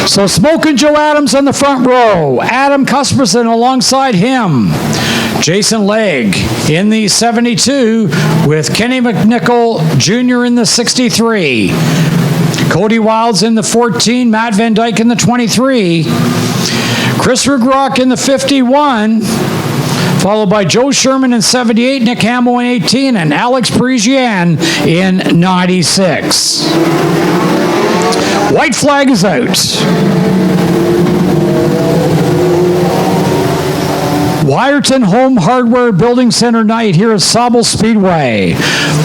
So Smokin' Joe Adams on the front row. Adam Cuthbertson alongside him. Jason Legge in the 72 with Kenny McNicol Jr. in the 63. Cody Wilds in the 14, Matt Van Dyke in the 23. Chris Rugrock in the 51, followed by Joe Sherman in 78, Nick Hamill in 18, and Alex Parisian in 96. White flag is out. Wyerton Home Hardware Building Center night here at Sauble Speedway.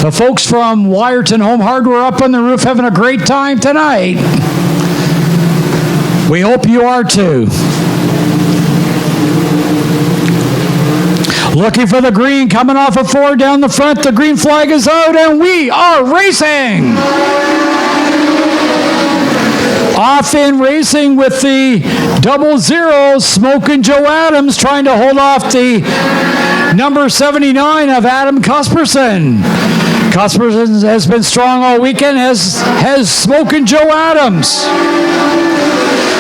The folks from Wyerton Home Hardware up on the roof having a great time tonight. We hope you are too. Looking for the green, coming off of 4 down the front. The green flag is out and we are racing. Off in racing with the 00, Smokin' Joe Adams trying to hold off the number 79 of Adam Cuthbertson. Cuthbertson has been strong all weekend, has Smokin' Joe Adams.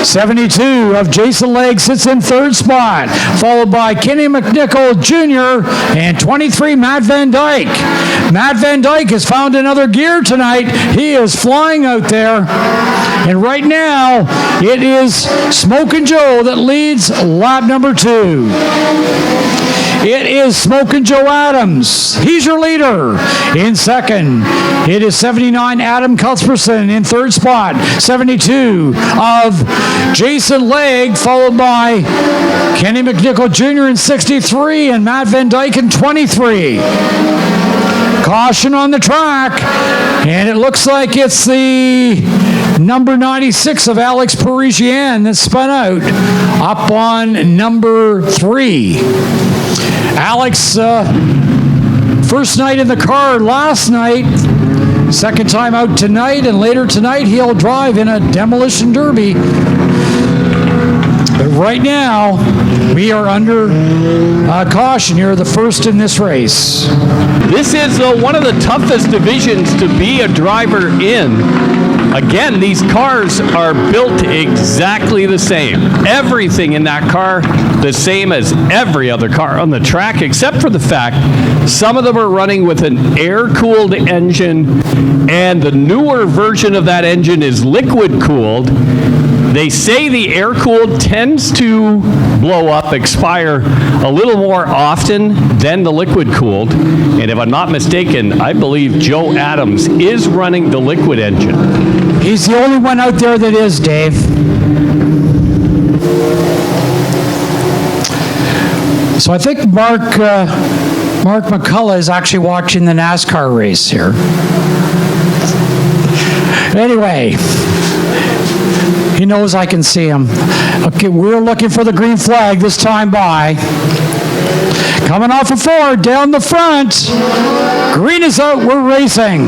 72 of Jason Legge sits in 3rd spot, followed by Kenny McNicol Jr. and 23 Matt Van Dyke. Matt Van Dyke has found another gear tonight. He is flying out there. And right now, it is Smokin' Joe that leads lap number 2. It is Smokin' Joe Adams. He's your leader. In 2nd, it is 79 Adam Cuthbertson in 3rd spot. 72 of Jason Legge, followed by Kenny McNicol Jr. in 63 and Matt Van Dyke in 23. Caution on the track, and it looks like it's the number 96 of Alex Parisian that spun out up on number 3. Alex, first night in the car last night, second time out tonight, and later tonight he'll drive in a demolition derby. But right now, we are under caution. You're the first in this race. This is one of the toughest divisions to be a driver in. Again, these cars are built exactly the same. Everything in that car the same as every other car on the track, except for the fact some of them are running with an air-cooled engine, and the newer version of that engine is liquid-cooled. They say the air-cooled tends to blow up, expire a little more often than the liquid-cooled. And if I'm not mistaken, I believe Joe Adams is running the liquid engine. He's the only one out there that is, Dave. So I think Mark McCullough is actually watching the NASCAR race here. Anyway. He knows I can see him. Okay, we're looking for the green flag this time by. Coming off of 4, down the front. Green is out, we're racing.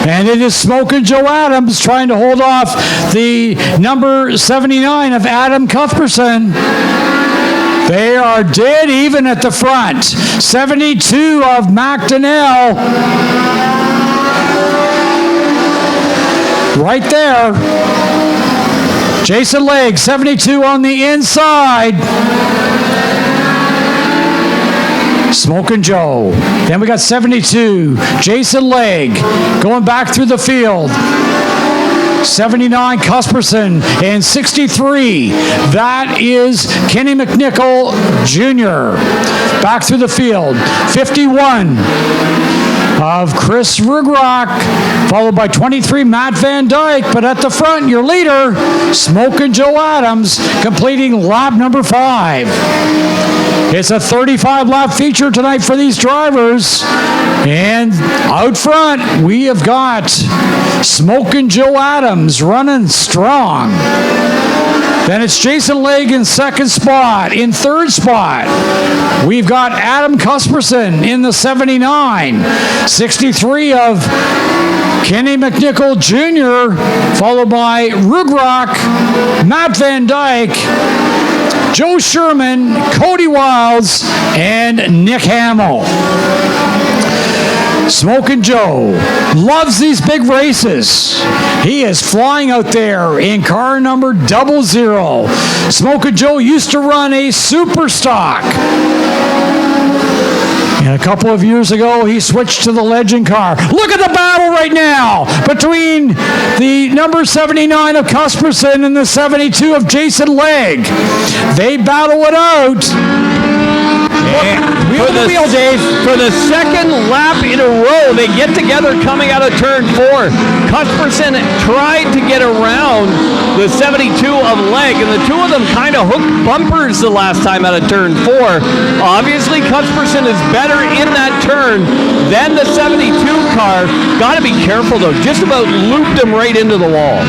And it is Smokin' Joe Adams trying to hold off the number 79 of Adam Cuthbertson. They are dead even at the front. 72 of McNichol. Right there. Jason Legge, 72 on the inside. Smokin' Joe. Then we got 72. Jason Legge going back through the field. 79 Cuthbertson and 63. That is Kenny McNicol Jr. Back through the field. 51. Of Chris Rugrock, followed by 23 Matt Van Dyke, but at the front, your leader, Smokin' Joe Adams, completing lap number 5. It's a 35-lap feature tonight for these drivers, and out front, we have got Smokin' Joe Adams running strong. Then it's Jason Legge in 2nd spot. In 3rd spot, we've got Adam Cuthbertson in the 79. 63 of Kenny McNicol Jr., followed by Rugrock, Matt Van Dyke, Joe Sherman, Cody Wilds, and Nick Hamill. Smokin' Joe loves these big races. He is flying out there in car number 00. Smokin' Joe used to run a super stock. And a couple of years ago, he switched to the Legend car. Look at the battle right now between the number 79 of Cuthbertson and the 72 of Jason Legge. They battle it out. Wheel the wheel, Dave. For the second lap in a row, they get together coming out of turn 4. Cuthbertson tried to get around the 72 of Legge, and the two of them kind of hooked bumpers the last time out of turn 4. Obviously, Cuthbertson is better in that turn than the 72 car. Got to be careful, though. Just about looped him right into the wall.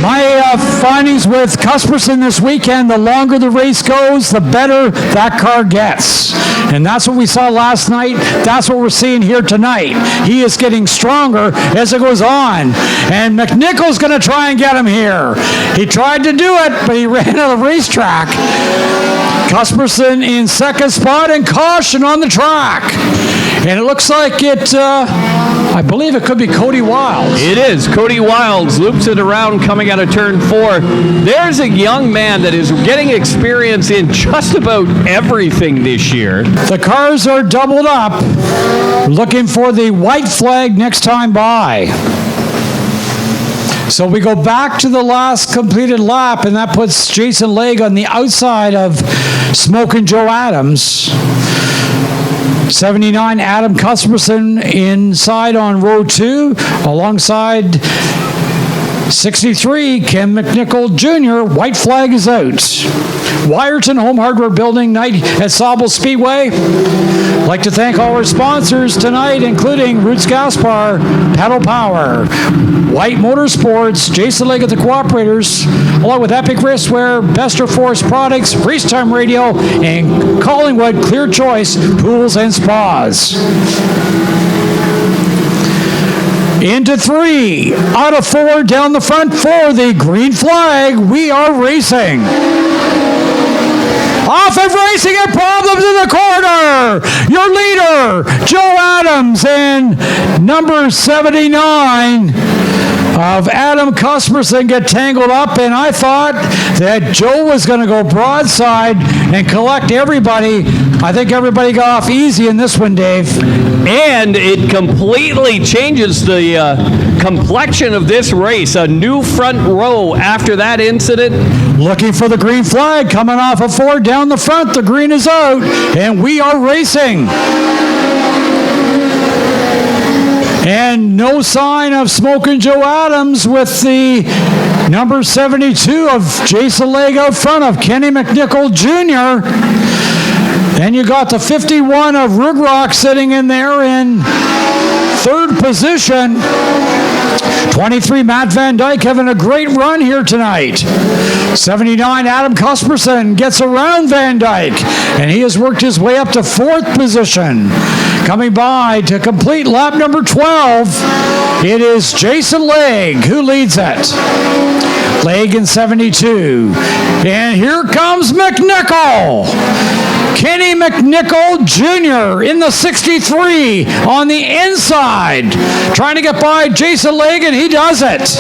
My findings with Cuthbertson this weekend, the longer the race goes, the better that car gets. And that's what we saw last night. That's what we're seeing here tonight. He is getting stronger as it goes on. And McNichol's going to try and get him here. He tried to do it, but he ran out of the racetrack. Cuthbertson in second spot and caution on the track. And it looks like it, I believe it could be Cody Wilds. It is. Cody Wilds loops it around coming out of turn 4. There's a young man that is getting experience in just about everything this year. The cars are doubled up, looking for the white flag next time by. So we go back to the last completed lap, and that puts Jason Legge on the outside of Smokin' Joe Adams. 79, Adam Cuthbertson inside on row 2, alongside 63, Ken McNicol Jr. White flag is out. Wyerton Home Hardware Building night at Sauble Speedway. I'd like to thank all our sponsors tonight, including Roots Gaspar, Pedal Power, White Motorsports, Jason Legge at the Cooperators, along with Epic Wristwear, Bester Force Products, Race Time Radio, and Collingwood Clear Choice Pools and Spas. Into 3 out of 4 down the front for the green flag. We are racing. Off of racing and problems in the corner. Your leader, Joe Adams, and number 79 of Adam Cuthbertson get tangled up, and I thought that Joe was going to go broadside and collect everybody. I think everybody got off easy in this one, Dave. And it completely changes the complexion of this race. A new front row after that incident. Looking for the green flag, coming off of 4 down the front. The green is out, and we are racing. And no sign of Smokin' Joe Adams with the number 72 of Jason Legge out front of Kenny McNicol Jr. Then you got the 51 of Rugrock sitting in there in third position. 23, Matt Van Dyke having a great run here tonight. 79, Adam Cuthbertson gets around Van Dyke, and he has worked his way up to fourth position. Coming by to complete lap number 12, it is Jason Legge who leads it. Legge in 72. And here comes McNichol. Kenny McNicol Jr. in the 63 on the inside, trying to get by Jason Legge, and he does it.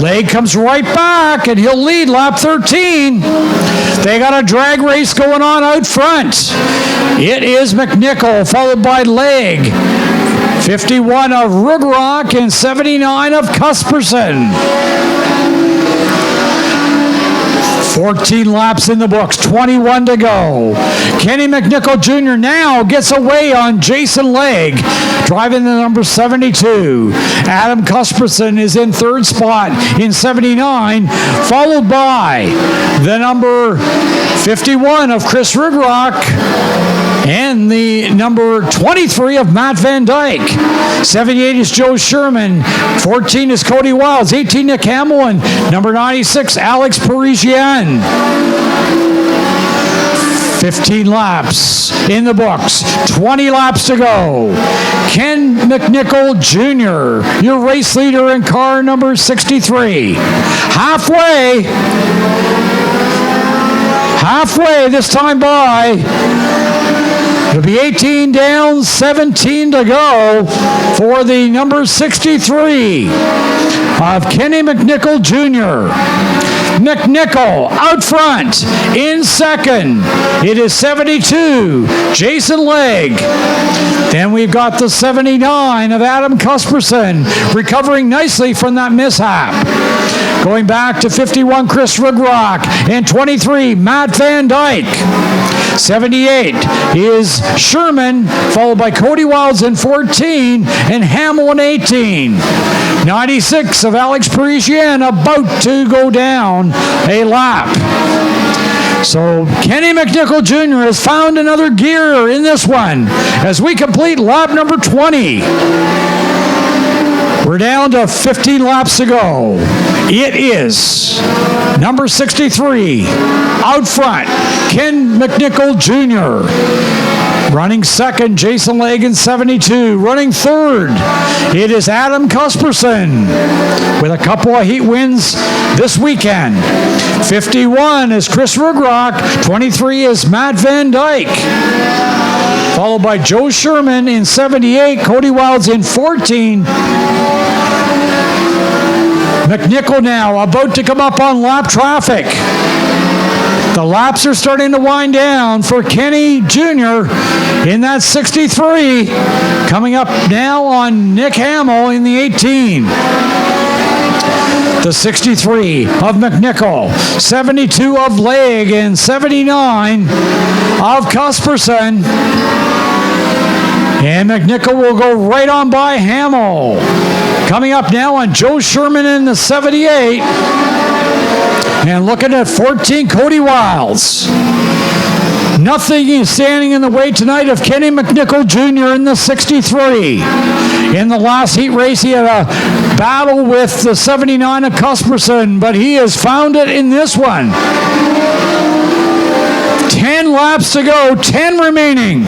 Legge comes right back, and he'll lead lap 13. They got a drag race going on out front. It is McNichol, followed by Legge. 51 of Rugrock and 79 of Cuthbertson. 14 laps in the books, 21 to go. Kenny McNicol Jr. now gets away on Jason Legge, driving the number 72. Adam Cuthbertson is in third spot in 79, followed by the number 51 of Chris Rugrock and the number 23 of Matt Van Dyke. 78 is Joe Sherman. 14 is Cody Wilds. 18, Nick Hamill. And number 96, Alex Parisian. 15 laps in the books. 20 laps to go. Ken McNicol Jr., your race leader in car number 63. Halfway this time by. It'll be 18 down, 17 to go for the number 63 of Kenny McNicol Jr. McNichol out front in second. It is 72, Jason Legge. Then we've got the 79 of Adam Cuthbertson, recovering nicely from that mishap. Going back to 51, Chris Rugrock, and 23, Matt Van Dyke. 78 is Sherman, followed by Cody Wilds in 14, and Hamill in 18. 96 of Alex Parisian about to go down a lap. So Kenny McNicol Jr. has found another gear in this one as we complete lap number 20. We're down to 15 laps to go. It is number 63 out front, Ken McNicol Jr. Running second, Jason Legge in 72. Running third, it is Adam Cuthbertson with a couple of heat wins this weekend. 51 is Chris Rugrock. 23 is Matt Van Dyke. Followed by Joe Sherman in 78. Cody Wilds in 14. McNichol now about to come up on lap traffic. The laps are starting to wind down for Kenny Jr. in that 63. Coming up now on Nick Hamill in the 18. The 63 of McNichol, 72 of Legge, and 79 of Cuthbertson. And McNichol will go right on by Hamill. Coming up now on Joe Sherman in the 78. And looking at 14, Cody Wilds. Nothing is standing in the way tonight of Kenny McNicol Jr. in the 63. In the last heat race, he had a battle with the 79 of Cuthbertson, but he has found it in this one. 10 laps to go, 10 remaining.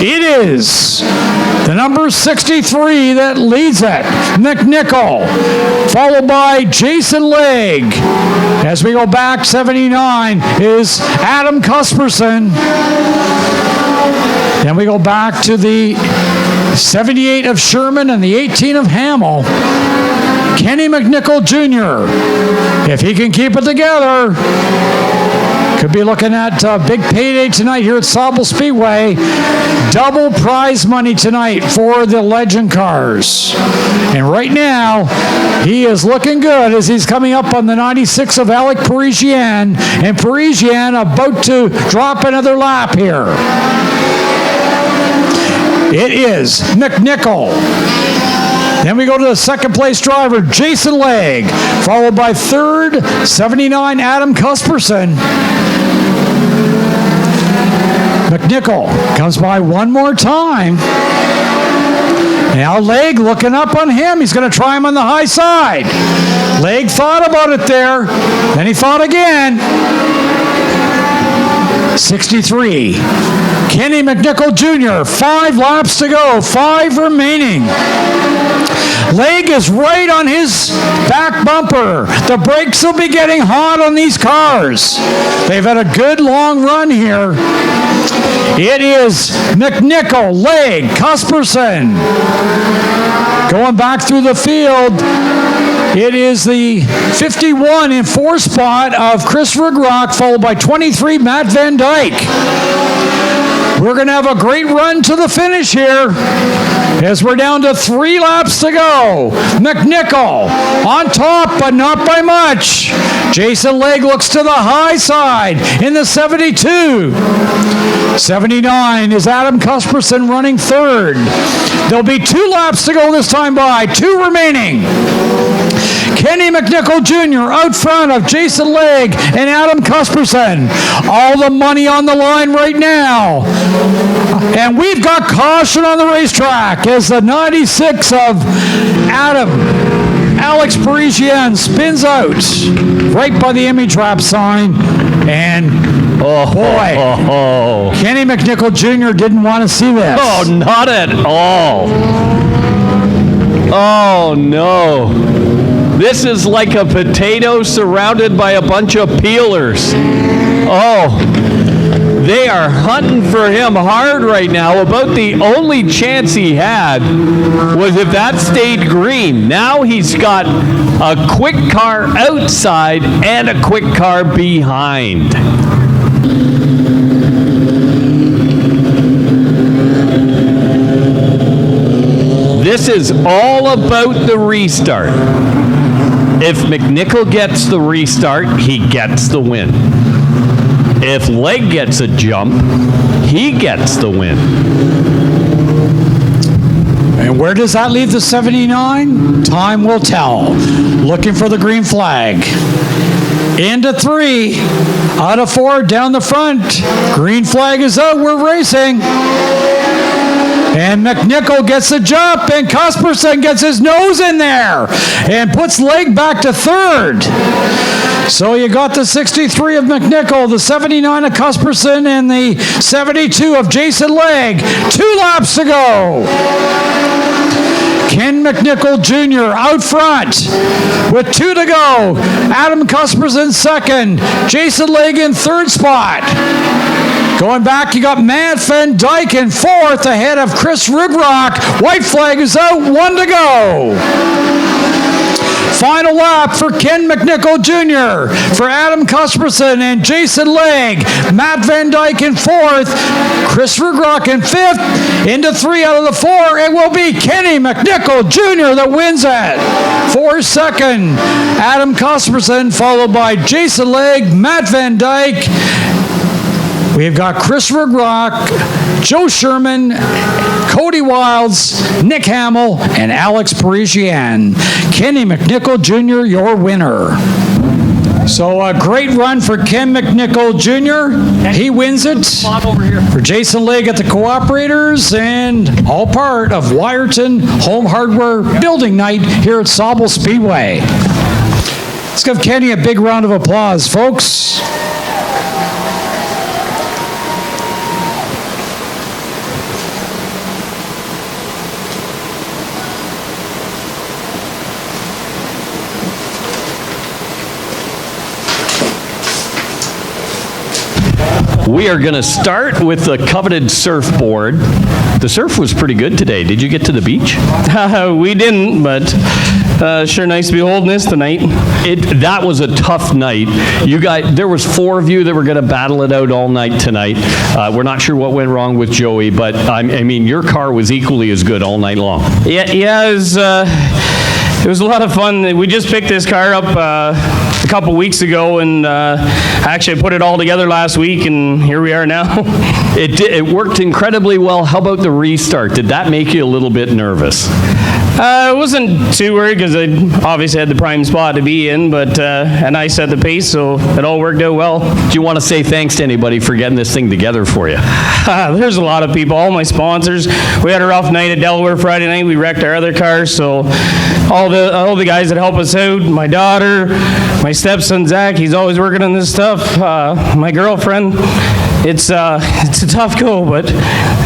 It is the number 63 that leads it, McNichol, followed by Jason Legge. As we go back, 79 is Adam Cuthbertson. Then we go back to the 78 of Sherman and the 18 of Hamill. Kenny McNicol Jr., if he can keep it together, could be looking at a big payday tonight here at Sauble Speedway. Double prize money tonight for the Legend cars. And right now, he is looking good as he's coming up on the 96 of Alec Parisian. And Parisian about to drop another lap here. It is McNichol. Then we go to the second place driver, Jason Legge, followed by third, 79, Adam Cuthbertson. McNichol comes by one more time. Now Legge looking up on him. He's going to try him on the high side. Legge thought about it there. Then he thought again. 63. Kenny McNicol Jr., 5 laps to go, 5 remaining. Legge is right on his back bumper. The brakes will be getting hot on these cars. They've had a good long run here. It is McNichol, Legge, Cuthbertson. Going back through the field, it is the 51 in 4 spot of Chris Rugrock, followed by 23, Matt Van Dyke. We're going to have a great run to the finish here as we're down to 3 laps to go. McNichol on top, but not by much. Jason Legge looks to the high side in the 72. 79 is Adam Cuthbertson running third. There'll be 2 laps to go this time by, 2 remaining. Kenny McNicol Jr. out front of Jason Legge and Adam Cuthbertson. All the money on the line right now. And we've got caution on the racetrack as the 96 of Alex Parisian spins out right by the image wrap sign. And oh boy, Kenny McNicol Jr. didn't want to see this. Oh, not at all. Oh, no. This is like a potato surrounded by a bunch of peelers. Oh, They are hunting for him hard right now. About the only chance he had was if that stayed green. Now he's got a quick car outside and a quick car behind. This is all about the restart. If McNichol gets the restart, he gets the win. If Legge gets a jump, he gets the win. And where does that leave the 79? Time will tell. Looking for the green flag. Into 3 out of 4 down the front. Green flag is out. We're racing. And McNichol gets the jump, and Cuthbertson gets his nose in there and puts Legge back to 3rd. So you got the 63 of McNichol, the 79 of Cuthbertson, and the 72 of Jason Legge. 2 laps to go. Ken McNicol Jr. out front with 2 to go. Adam Cuthbertson 2nd. Jason Legge in 3rd spot. Going back, you got Matt Van Dyke in 4th ahead of Chris Rugrock. White flag is out, 1 to go. Final lap for Ken McNicol Jr., for Adam Cuthbertson and Jason Legge. Matt Van Dyke in 4th, Chris Rugrock in 5th. Into 3 out of the 4, it will be Kenny McNicol Jr. that wins it. For 2nd, Adam Cuthbertson, followed by Jason Legge, Matt Van Dyke. We've got Chris Rugrock, Joe Sherman, Cody Wilds, Nick Hamill, and Alex Parisian. Kenny McNicol Jr., your winner. So a great run for Ken McNicol Jr. He wins it. For Jason Legge at the Cooperators, and all part of Wyerton Home Hardware Building Night here at Sauble Speedway. Let's give Kenny a big round of applause, folks. We are going to start with the coveted surfboard. The surf was pretty good today. Did you get to the beach? We didn't, but sure nice to be holding this tonight. That was a tough night. You guys, there was 4 of you that were going to battle it out all night tonight. We're not sure what went wrong with Joey, but I mean, your car was equally as good all night long. Yeah, it was a lot of fun. We just picked this car up a couple weeks ago, and actually I put it all together last week, and here we are now. It worked incredibly well. How about the restart? Did that make you a little bit nervous? I wasn't too worried because I obviously had the prime spot to be in, and I set the pace, so it all worked out well. Do you want to say thanks to anybody for getting this thing together for you? There's a lot of people, all my sponsors. We had a rough night at Delaware Friday night. We wrecked our other cars, so all the guys that help us out, my daughter, my stepson Zach, he's always working on this stuff, my girlfriend. It's a tough go, but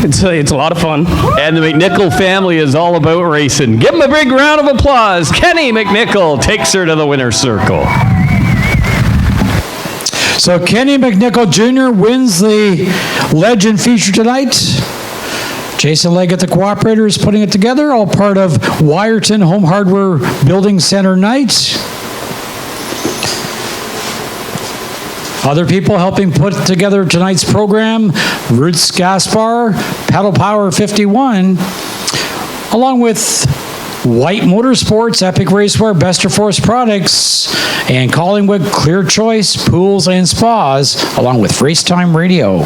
it's a lot of fun. And the McNichol family is all about racing. Give them a big round of applause. Kenny McNichol takes her to the winner's circle. So Kenny McNicol Jr. wins the Legend feature tonight. Jason Legge at the Cooperators putting it together, all part of Wyerton Home Hardware Building Center night. Other people helping put together tonight's program, Roots Gaspar, Pedal Power 51, along with White Motorsports, Epic Racewear, Bester Force Products, and Collingwood Clear Choice Pools and Spas, along with Racetime Radio.